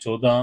14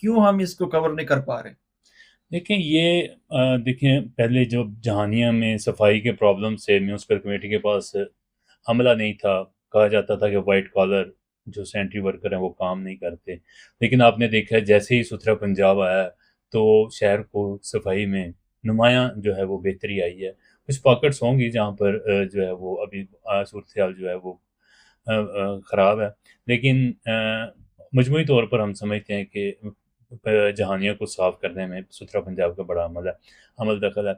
کیوں ہم اس کو کور نہیں کر پا رہے؟ دیکھیں یہ دیکھیں پہلے جو جہانیہ میں صفائی کے پرابلم سے میونسپل کمیٹی کے پاس عملہ نہیں تھا، کہا جاتا تھا کہ وائٹ کالر جو سینٹری ورکر ہیں وہ کام نہیں کرتے، لیکن آپ نے دیکھا ہے جیسے ہی ستھرا پنجاب آیا تو شہر کو صفائی میں نمایاں جو ہے وہ بہتری آئی ہے۔ کچھ پاکٹس ہوں گی جہاں پر جو ہے وہ ابھی صورتحال جو ہے وہ خراب ہے، لیکن مجموعی طور پر ہم سمجھتے ہیں کہ جہانیہ کو صاف کرنے میں ستھرا پنجاب کا بڑا عمل دخل ہے۔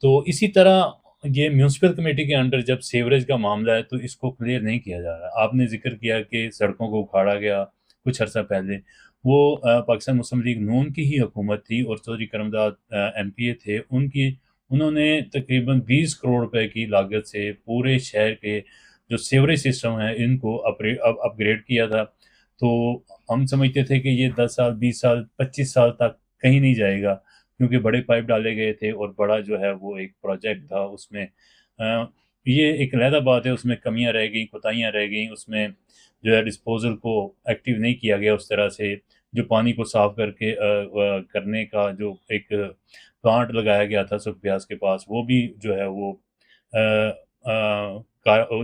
تو اسی طرح یہ میونسپل کمیٹی کے انڈر جب سیوریج کا معاملہ ہے تو اس کو کلیئر نہیں کیا جا رہا۔ آپ نے ذکر کیا کہ سڑکوں کو اکھاڑا گیا کچھ عرصہ پہلے، وہ پاکستان مسلم لیگ نون کی ہی حکومت تھی اور چودھری کرمداد ایم پی اے تھے، انہوں نے تقریباً 20 کروڑ روپے کی لاگت سے پورے شہر کے جو سیوریج سسٹم ہے ان کو اپ گریڈ کیا تھا۔ تو ہم سمجھتے تھے کہ یہ 10 سال 20 سال 25 سال تک کہیں نہیں جائے گا، کیونکہ بڑے پائپ ڈالے گئے تھے اور بڑا جو ہے وہ ایک پروجیکٹ تھا۔ اس میں یہ ایک علیحدہ بات ہے، اس میں کمیاں رہ گئیں، کوتاہیاں رہ گئیں، اس میں جو ہے ڈسپوزل کو ایکٹیو نہیں کیا گیا اس طرح سے، جو پانی کو صاف کرنے کا جو ایک پلانٹ لگایا گیا تھا سکھ بیاس کے پاس، وہ بھی جو ہے وہ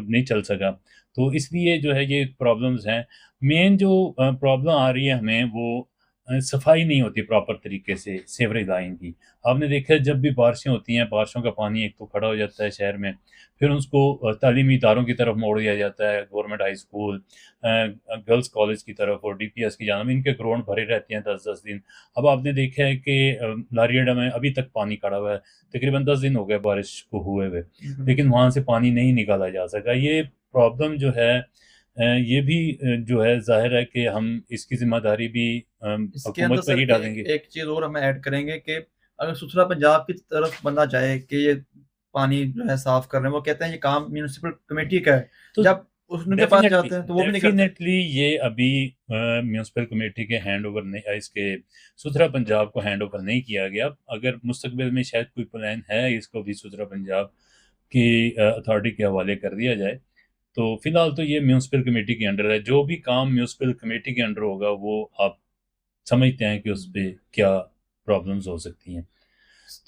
نہیں چل سکا۔ تو اس لیے جو ہے یہ پرابلمز ہیں۔ مین جو پرابلم آ رہی ہے ہمیں وہ صفائی نہیں ہوتی پراپر طریقے سے سیوریج لائن کی۔ آپ نے دیکھا جب بھی بارشیں ہوتی ہیں، بارشوں کا پانی ایک تو کھڑا ہو جاتا ہے شہر میں، پھر اس کو تعلیمی اداروں کی طرف موڑ دیا جاتا ہے، government high school, girls college کی طرف اور ڈی پی ایس کی جانب، ان کے گراؤنڈ بھرے رہتے ہیں 10 دن۔ اب آپ نے دیکھا ہے کہ لاریڈا میں ابھی تک پانی کھڑا ہوا ہے، تقریباً 10 دن ہو گئے بارش کو ہوئے ہوئے، لیکن وہاں سے پانی نہیں نکالا جا سکا۔ یہ پرابلم جو ہے یہ بھی جو ہے ظاہر ہے کہ ہم اس کی ذمہ داری بھی اس کے اندر حکومت پر سر ہی ڈالیں گے۔ ایک چیز اور ہم ایڈ کریں گے کہ اگر ستھرا پنجاب کی طرف بندہ چاہے کہ یہ پانی جو ہے صاف کر رہے ہیں، وہ کہتے ہیں یہ کام میونسپل کمیٹی کا ہے، تو جب ان کے پاس جاتے ہیں تو وہ بھی نہیں کرتے۔ ڈیفینیٹلی یہ ابھی میونسپل کمیٹی کے ہینڈ اوور نہیں، اس کے ستھرا پنجاب کو ہینڈ اوور نہیں کیا گیا۔ اگر مستقبل میں شاید کوئی پلان ہے اس کو بھی ستھرا پنجاب کی اتھارٹی کے حوالے کر دیا جائے، تو فی الحال تو یہ میونسپل کمیٹی کے انڈر ہے۔ جو بھی کام میونسپل کمیٹی کے انڈر ہوگا وہ آپ سمجھتے ہیں کہ اس پہ کیا پرابلمز ہو سکتی ہیں۔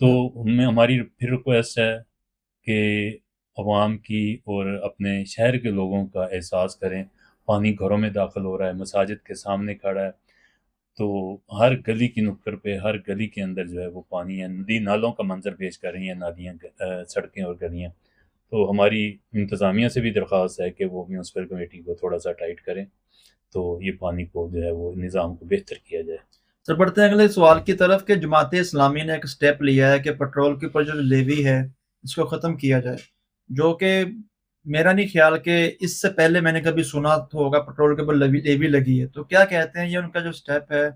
تو ہماری پھر ریکویسٹ ہے کہ عوام کی اور اپنے شہر کے لوگوں کا احساس کریں، پانی گھروں میں داخل ہو رہا ہے، مساجد کے سامنے کھڑا ہے، تو ہر گلی کی نکڑ پہ، ہر گلی کے اندر جو ہے وہ پانی ہے، ندی نالوں کا منظر پیش کر رہی ہیں نالیاں، سڑکیں اور گلیاں۔ تو ہماری انتظامیہ سے بھی درخواست ہے کہ وہ میونسپل کمیٹی کو تھوڑا سا ٹائٹ کریں تو یہ پانی کو جو ہے وہ نظام کو بہتر کیا جائے۔ سر بڑھتے ہیں اگلے سوال کی طرف کہ جماعت اسلامی نے ایک سٹیپ لیا ہے کہ پیٹرول کے اوپر جو لیوی ہے اس کو ختم کیا جائے، جو کہ میرا نہیں خیال کہ اس سے پہلے میں نے کبھی سنا ہوگا پیٹرول کے اوپر لیوی لگی ہے۔ تو کیا کہتے ہیں یہ ان کا جو سٹیپ ہے،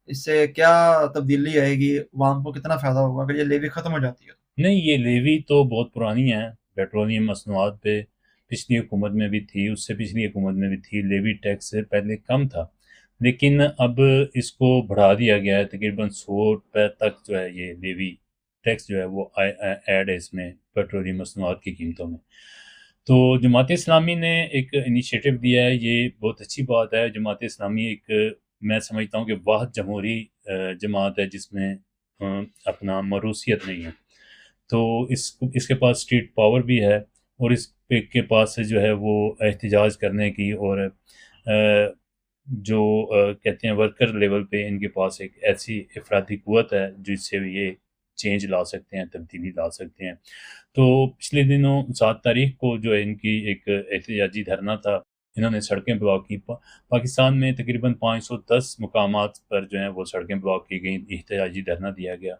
اس سے کیا تبدیلی آئے گی، عوام کو کتنا فائدہ ہوگا اگر یہ لیوی ختم ہو جاتی ہے؟ نہیں، یہ لیوی تو بہت پرانی ہے، پیٹرولیم مصنوعات پہ پچھلی حکومت میں بھی تھی، اس سے پچھلی حکومت میں بھی تھی، لیوی ٹیکس سے پہلے کم تھا، لیکن اب اس کو بڑھا دیا گیا ہے، تقریباً 100 روپے تک جو ہے یہ لیوی ٹیکس جو ہے وہ ایڈ ہے اس میں پیٹرولیم مصنوعات کی قیمتوں میں۔ تو جماعت اسلامی نے ایک انیشیٹو دیا ہے، یہ بہت اچھی بات ہے۔ جماعت اسلامی ایک، میں سمجھتا ہوں کہ واحد جمہوری جماعت ہے جس میں اپنا موروثیت نہیں ہے، تو اس کے پاس اسٹریٹ پاور بھی ہے، اور اس کے پاس جو ہے وہ احتجاج کرنے کی اور جو کہتے ہیں ورکر لیول پہ ان کے پاس ایک ایسی افرادی قوت ہے جس سے یہ چینج لا سکتے ہیں، تبدیلی لا سکتے ہیں۔ تو پچھلے دنوں 7 تاریخ کو جو ان کی ایک احتجاجی دھرنا تھا، انہوں نے سڑکیں بلاک کی۔ پاکستان میں تقریباً 510 مقامات پر جو ہیں وہ سڑکیں بلاک کی گئیں، احتجاجی دھرنا دیا گیا،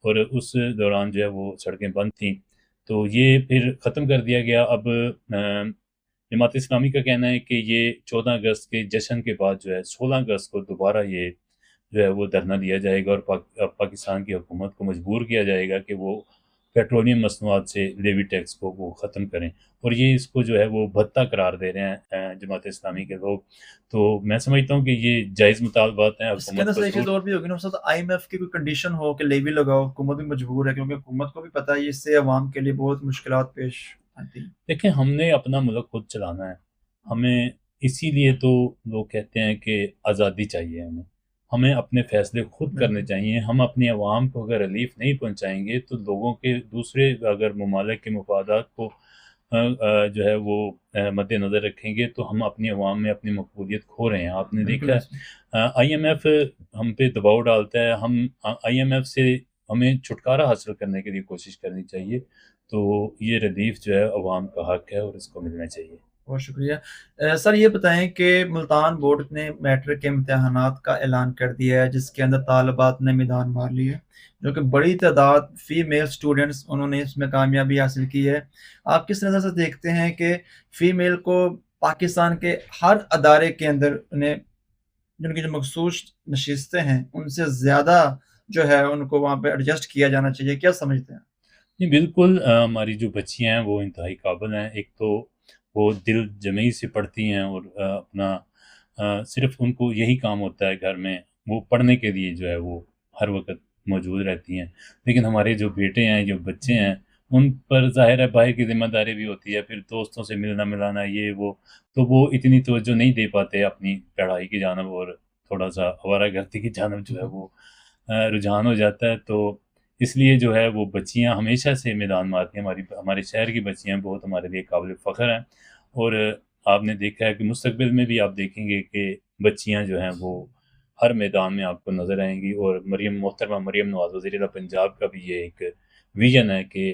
اور اس دوران جو ہے وہ سڑکیں بند تھیں، تو یہ پھر ختم کر دیا گیا۔ اب جماعت اسلامی کا کہنا ہے کہ یہ 14 اگست کے جشن کے بعد جو ہے 16 اگست کو دوبارہ یہ جو ہے وہ دھرنا دیا جائے گا، اور پاکستان کی حکومت کو مجبور کیا جائے گا کہ وہ پیٹرولیم مصنوعات سے لیوی ٹیکس کو وہ ختم کریں، اور یہ اس کو جو ہے وہ بھتہ قرار دے رہے ہیں جماعت اسلامی کے لوگ۔ تو میں سمجھتا ہوں کہ یہ جائز مطالبات ہیں، اس کے اندر حکومت کو سے ایک چیز ضرور۔ اور بھی ہوگی نا استاد، آئی ایم ایف کی کوئی کنڈیشن ہو کہ لیوی لگاؤ، حکومت بھی مجبور ہے، کیونکہ حکومت کو بھی پتہ ہے اس سے عوام کے لیے بہت مشکلات پیش آتی ہیں۔ دیکھیں ہم نے اپنا ملک خود چلانا ہے، ہمیں اسی لیے تو لوگ کہتے ہیں کہ آزادی چاہیے ہمیں، ہمیں اپنے فیصلے خود کرنے بالکل چاہیے. ہم اپنی عوام کو اگر ریلیف نہیں پہنچائیں گے تو لوگوں کے دوسرے اگر ممالک کے مفادات کو جو ہے وہ مد نظر رکھیں گے تو ہم اپنی عوام میں اپنی مقبولیت کھو رہے ہیں. آپ نے بالکل دیکھا ایسے ہے آئی ایم ایف ہم پہ دباؤ ڈالتا ہے. ہم آئی ایم ایف سے ہمیں چھٹکارا حاصل کرنے کے لیے کوشش کرنی چاہیے. تو یہ ریلیف جو ہے عوام کا حق ہے اور اس کو ملنا چاہیے. بہت شکریہ سر. یہ بتائیں کہ ملتان بورڈ نے میٹرک کے امتحانات کا اعلان کر دیا ہے جس کے اندر طالبات نے میدان مار لی ہے جو کہ بڑی تعداد فیمیل اسٹوڈنٹس انہوں نے اس میں کامیابی حاصل کی ہے. آپ کس نظر سے دیکھتے ہیں کہ فیمیل کو پاکستان کے ہر ادارے کے اندر انہیں جن کی جو مخصوص نشستیں ہیں ان سے زیادہ جو ہے ان کو وہاں پہ ایڈجسٹ کیا جانا چاہیے؟ کیا سمجھتے ہیں؟ جی بالکل. ہماری جو بچیاں ہیں وہ انتہائی قابل ہیں. ایک تو وہ دل جمعی سے پڑھتی ہیں اور اپنا صرف ان کو یہی کام ہوتا ہے گھر میں، وہ پڑھنے کے لیے جو ہے وہ ہر وقت موجود رہتی ہیں. لیکن ہمارے جو بیٹے ہیں، جو بچے ہیں، ان پر ظاہر ہے باہر کی ذمہ داری بھی ہوتی ہے، پھر دوستوں سے ملنا ملانا یہ وہ، تو وہ اتنی توجہ نہیں دے پاتے اپنی پڑھائی کی جانب اور تھوڑا سا آوارہ گردی کی جانب جو ہے وہ رجحان ہو جاتا ہے. تو اس لیے جو ہے وہ بچیاں ہمیشہ سے میدان مارتی ہیں. ہمارے شہر کی بچیاں بہت ہمارے لیے قابل فخر ہیں. اور آپ نے دیکھا ہے کہ مستقبل میں بھی آپ دیکھیں گے کہ بچیاں جو ہیں وہ ہر میدان میں آپ کو نظر آئیں گی. اور محترمہ مریم نواز وزیر اعلیٰ پنجاب کا بھی یہ ایک ویژن ہے کہ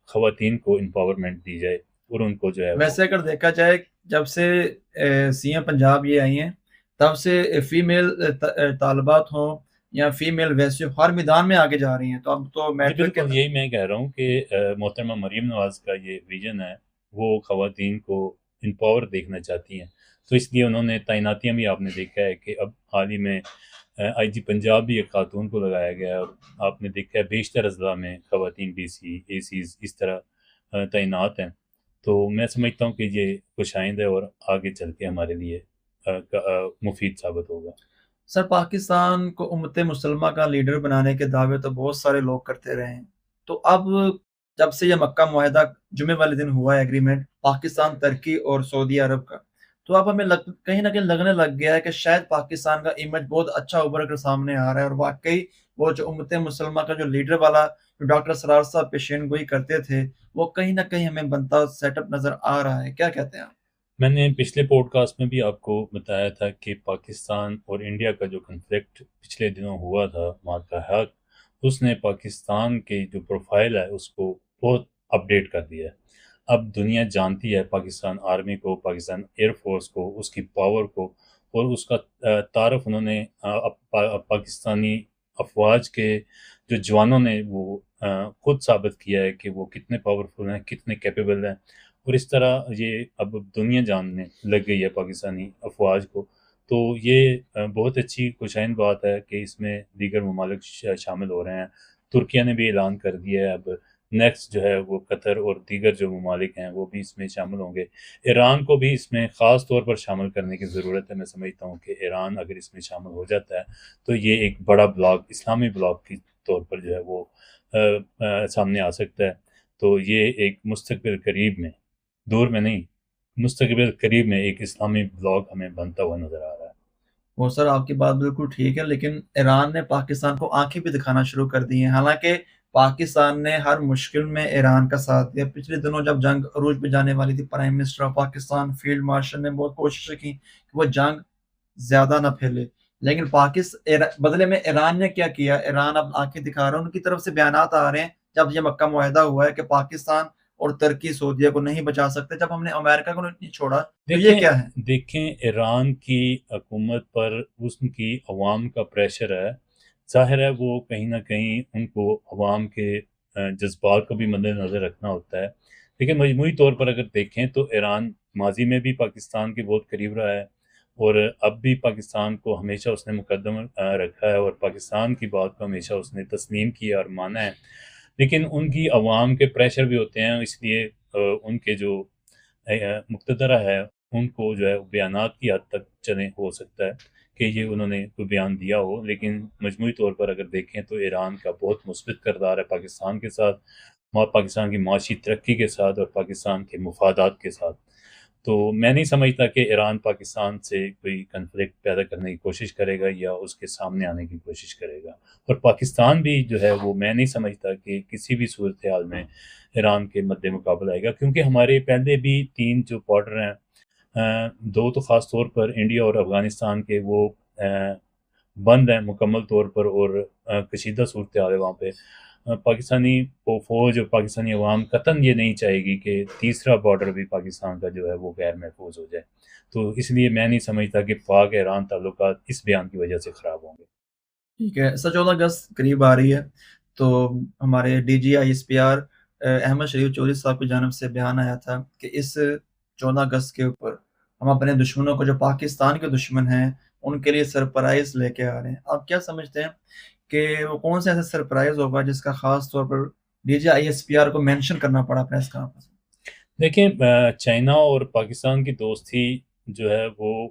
خواتین کو امپاورمنٹ دی جائے اور ان کو جو ہے وہ. ویسے اگر دیکھا جائے جب سے سی ایم پنجاب یہ آئی ہیں تب سے فیمیل طالبات ہوں یا فیمیل ویسے ہر میدان میں آگے جا رہی ہیں. تو اب تو جی میٹرک کے بالکل یہی میں کہہ رہا ہوں کہ محترمہ مریم نواز کا یہ ویژن ہے، وہ خواتین کو امپاور دیکھنا چاہتی ہیں. تو اس لیے انہوں نے تعیناتیاں بھی آپ نے دیکھا ہے کہ اب حال ہی میں آئی جی پنجاب بھی ایک خاتون کو لگایا گیا ہے. اور آپ نے دیکھا ہے بیشتر اضلاع میں خواتین ڈی سی اے سیز اس طرح تعینات ہیں. تو میں سمجھتا ہوں کہ یہ خوش آئند ہے اور آگے چل کے ہمارے لیے مفید ثابت ہوگا. سر پاکستان کو امت مسلمہ کا لیڈر بنانے کے دعوے تو بہت سارے لوگ کرتے رہے ہیں. تو اب جب سے یہ مکہ معاہدہ جمعے والے دن ہوا ہے ایگریمنٹ پاکستان ترکی اور سعودی عرب کا، تو اب ہمیں کہیں نہ کہیں لگنے لگ گیا ہے کہ شاید پاکستان کا امیج بہت اچھا ابھر کر سامنے آ رہا ہے. اور واقعی وہ جو امت مسلمہ کا جو لیڈر والا جو ڈاکٹر سرار صاحب پیشین گوئی کرتے تھے وہ کہیں نہ کہیں ہمیں بنتا سیٹ اپ نظر آ رہا ہے. کیا کہتے ہیں آپ؟ میں نے پچھلے پوڈ کاسٹ میں بھی آپ کو بتایا تھا کہ پاکستان اور انڈیا کا جو کنفلکٹ پچھلے دنوں ہوا تھا مارکا حق، اس نے پاکستان کے جو پروفائل ہے اس کو بہت اپڈیٹ کر دیا ہے. اب دنیا جانتی ہے پاکستان آرمی کو، پاکستان ایئر فورس کو، اس کی پاور کو. اور اس کا تعارف انہوں نے پاکستانی افواج کے جو جوانوں نے وہ خود ثابت کیا ہے کہ وہ کتنے پاورفل ہیں، کتنے کیپیبل ہیں. اور اس طرح یہ اب دنیا جاننے لگ گئی ہے پاکستانی افواج کو. تو یہ بہت اچھی خوشائند بات ہے کہ اس میں دیگر ممالک شامل ہو رہے ہیں. ترکیہ نے بھی اعلان کر دیا ہے. اب نیکسٹ جو ہے وہ قطر اور دیگر جو ممالک ہیں وہ بھی اس میں شامل ہوں گے. ایران کو بھی اس میں خاص طور پر شامل کرنے کی ضرورت ہے. میں سمجھتا ہوں کہ ایران اگر اس میں شامل ہو جاتا ہے تو یہ ایک بڑا بلاک، اسلامی بلاک کے طور پر جو ہے وہ سامنے آ سکتا ہے. تو یہ ایک مستقبل قریب میں، دور میں نہیں، مستقبل قریب میں ایک اسلامی بلاک ہمیں بنتا ہوا نظر آ رہا ہے. وہ سر آپ کی بات بالکل ٹھیک ہے لیکن ایران نے پاکستان کو آنکھیں بھی دکھانا شروع کر دی ہیں. حالانکہ پاکستان نے ہر مشکل میں ایران کا ساتھ دیا. پچھلے دنوں جب جنگ عروج پہ جانے والی تھی prime minister of Pakistan field marshal نے بہت کوششیں کی کہ وہ جنگ زیادہ نہ پھیلے. لیکن بدلے میں ایران نے کیا کیا؟ ایران اب آنکھیں دکھا رہا ہے. ان کی طرف سے بیانات آ رہے ہیں جب یہ مکہ معاہدہ ہوا ہے کہ پاکستان اور ترکی سعودیہ کو نہیں بچا سکتے. جب ہم نے امریکہ کو نہیں چھوڑا تو یہ کیا ہے؟ دیکھیں ایران کی حکومت پر اس کی عوام کا پریشر ہے. ظاہر ہے وہ کہیں نہ کہیں ان کو عوام کے جذبات کو بھی مد نظر رکھنا ہوتا ہے. لیکن مجموعی طور پر اگر دیکھیں تو ایران ماضی میں بھی پاکستان کے بہت قریب رہا ہے اور اب بھی پاکستان کو ہمیشہ اس نے مقدم رکھا ہے اور پاکستان کی بات کو ہمیشہ اس نے تسلیم کیا اور مانا ہے. لیکن ان کی عوام کے پریشر بھی ہوتے ہیں، اس لیے ان کے جو مقتدرہ ہے ان کو جو ہے بیانات کی حد تک چلیں ہو سکتا ہے کہ یہ انہوں نے کوئی بیان دیا ہو. لیکن مجموعی طور پر اگر دیکھیں تو ایران کا بہت مثبت کردار ہے پاکستان کے ساتھ، پاکستان کی معاشی ترقی کے ساتھ اور پاکستان کے مفادات کے ساتھ. تو میں نہیں سمجھتا کہ ایران پاکستان سے کوئی کنفلکٹ پیدا کرنے کی کوشش کرے گا یا اس کے سامنے آنے کی کوشش کرے گا، اور پاکستان بھی جو ہے وہ میں نہیں سمجھتا کہ کسی بھی صورتحال میں ایران کے مد مقابل آئے گا، کیونکہ ہمارے پہلے بھی 3 جو بارڈر ہیں، 2 تو خاص طور پر انڈیا اور افغانستان کے، وہ بند ہیں مکمل طور پر، اور کشیدہ صورتحال ہے وہاں پہ۔ پاکستانی فوج اور پاکستانی عوام قطعاً یہ نہیں چاہے گی کہ تیسرا بارڈر بھی پاکستان کا جو ہے وہ غیر محفوظ ہو جائے، تو اس لیے میں نہیں سمجھتا کہ پاک ایران تعلقات اس بیان کی وجہ سے خراب ہوں گے۔ ٹھیک ہے، 14 اگست قریب آ رہی ہے، تو ہمارے D G I S P R Ahmed Sharif Chaudhry صاحب کی جانب سے بیان آیا تھا کہ اس 14 اگست کے اوپر ہم اپنے دشمنوں کو، جو پاکستان کے دشمن ہیں، ان کے لیے سرپرائز لے کے آ رہے ہیں۔ آپ کیا سمجھتے ہیں کہ وہ کون سا ایسا سرپرائز ہوگا جس کا خاص طور پر D G I S P R کو مینشن کرنا پڑا پریس کانفرنس میں؟ دیکھیں، چائنا اور پاکستان کی دوستی جو ہے وہ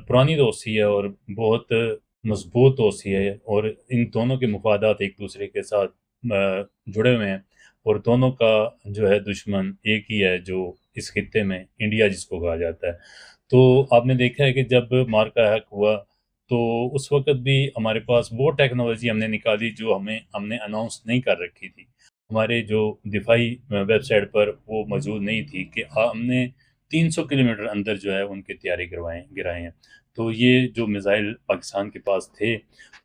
پرانی دوستی ہے اور بہت مضبوط دوستی ہے، اور ان دونوں کے مفادات ایک دوسرے کے ساتھ جڑے ہوئے ہیں، اور دونوں کا جو ہے دشمن ایک ہی ہے، جو اس خطے میں انڈیا جس کو کہا جاتا ہے۔ تو آپ نے دیکھا ہے کہ جب مارکا حق ہوا تو اس وقت بھی ہمارے پاس وہ ٹیکنالوجی ہم نے نکالی جو ہم نے اناؤنس نہیں کر رکھی تھی، ہمارے جو دفاعی ویب سائٹ پر وہ موجود نہیں تھی، کہ ہم نے 300 کلومیٹر اندر جو ہے ان کے طیارے گرائے ہیں۔ تو یہ جو میزائل پاکستان کے پاس تھے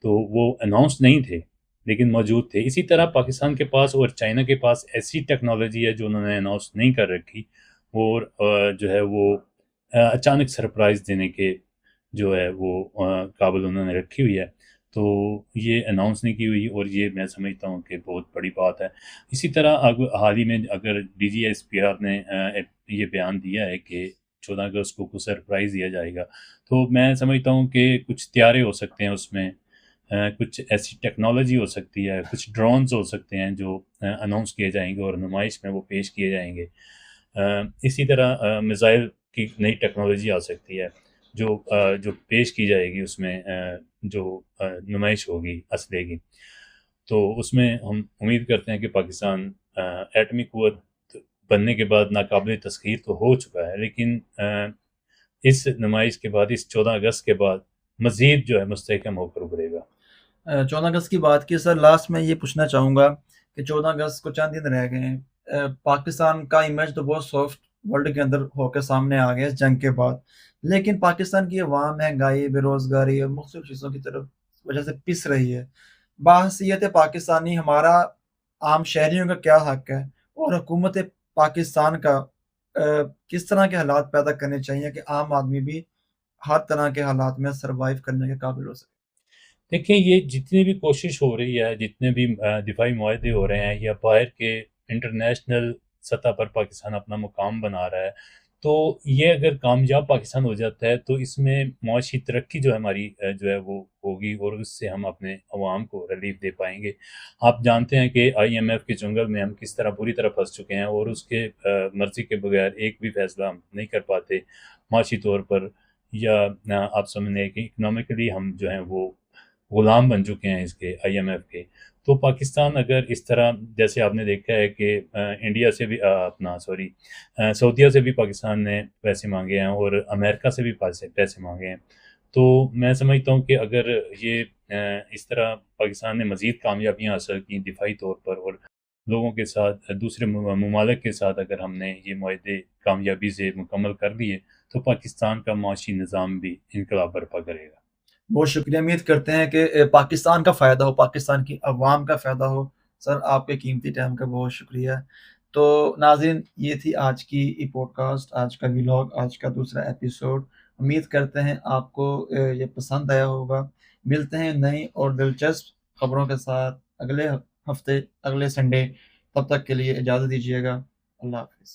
تو وہ اناؤنس نہیں تھے لیکن موجود تھے۔ اسی طرح پاکستان کے پاس اور چائنا کے پاس ایسی ٹیکنالوجی ہے جو انہوں نے اناؤنس نہیں کر رکھی، اور جو ہے وہ اچانک سرپرائز دینے کے جو ہے وہ قابل انہوں نے رکھی ہوئی ہے، تو یہ اناؤنس نہیں کی ہوئی، اور یہ میں سمجھتا ہوں کہ بہت بڑی بات ہے۔ اسی طرح حال ہی میں اگر D G S P R نے یہ بیان دیا ہے کہ 14 اگست کو کچھ سرپرائز دیا جائے گا، تو میں سمجھتا ہوں کہ کچھ طیارے ہو سکتے ہیں اس میں، کچھ ایسی ٹیکنالوجی ہو سکتی ہے، کچھ ڈرونز ہو سکتے ہیں جو اناؤنس کیے جائیں گے اور نمائش میں وہ پیش کیے جائیں گے۔ اسی طرح میزائل کی نئی ٹیکنالوجی آ سکتی ہے جو پیش کی جائے گی اس میں، جو نمائش ہوگی اسلحے کی، تو اس میں ہم امید کرتے ہیں کہ پاکستان ایٹمی قوت بننے کے بعد ناقابل تسخیر تو ہو چکا ہے، لیکن اس نمائش کے بعد، اس 14 اگست کے بعد مزید جو ہے مستحکم ہو کر ابھرے گا۔ 14 اگست کی بات کی سر، لاسٹ میں یہ پوچھنا چاہوں گا کہ 14 اگست کو چند دن رہ گئے ہیں، پاکستان کا امیج تو بہت سافٹ ورلڈ کے اندر ہو کے سامنے آ گیا اس جنگ کے بعد، لیکن پاکستان کی عوام مہنگائی، بے روزگاری اور مختلف چیزوں کی طرف وجہ سے پس رہی ہے۔ بحیثیت پاکستانی ہمارا عام شہریوں کا کیا حق ہے، اور حکومت پاکستان کا کس طرح کے حالات پیدا کرنے چاہیے کہ عام آدمی بھی ہر طرح کے حالات میں سروائیو کرنے کے قابل ہو سکے؟ دیکھیں، یہ جتنی بھی کوشش ہو رہی ہے، جتنے بھی دفاعی معاہدے ہو رہے ہیں، یا باہر کے انٹرنیشنل سطح پر پاکستان اپنا مقام بنا رہا ہے، تو یہ اگر کامیاب پاکستان ہو جاتا ہے تو اس میں معاشی ترقی جو ہے ہماری جو ہے وہ ہوگی، اور اس سے ہم اپنے عوام کو ریلیف دے پائیں گے۔ آپ جانتے ہیں کہ آئی ایم ایف کے جنگل میں ہم کس طرح بری طرح پھنس چکے ہیں، اور اس کے مرضی کے بغیر ایک بھی فیصلہ ہم نہیں کر پاتے معاشی طور پر، یا آپ سمجھیں کہ اکنامکلی ہم جو ہیں وہ غلام بن چکے ہیں اس کے، آئی ایم ایف کے۔ تو پاکستان اگر اس طرح، جیسے آپ نے دیکھا ہے کہ انڈیا سے بھی سعودیہ سے بھی پاکستان نے پیسے مانگے ہیں، اور امریکہ سے بھی پیسے مانگے ہیں، تو میں سمجھتا ہوں کہ اگر یہ اس طرح پاکستان نے مزید کامیابیاں حاصل کی دفاعی طور پر، اور لوگوں کے ساتھ، دوسرے ممالک کے ساتھ اگر ہم نے یہ معاہدے کامیابی سے مکمل کر دیے، تو پاکستان کا معاشی نظام بھی انقلاب برپا کرے گا۔ بہت شکریہ، امید کرتے ہیں کہ پاکستان کا فائدہ ہو، پاکستان کی عوام کا فائدہ ہو۔ سر، آپ کے قیمتی ٹائم کا بہت شکریہ۔ تو ناظرین، یہ تھی آج کی پوڈ کاسٹ، آج کا ولاگ، آج کا دوسرا ایپیسوڈ۔ امید کرتے ہیں آپ کو یہ پسند آیا ہوگا۔ ملتے ہیں نئی اور دلچسپ خبروں کے ساتھ اگلے ہفتے، اگلے سنڈے۔ تب تک کے لیے اجازت دیجیے گا۔ اللہ حافظ۔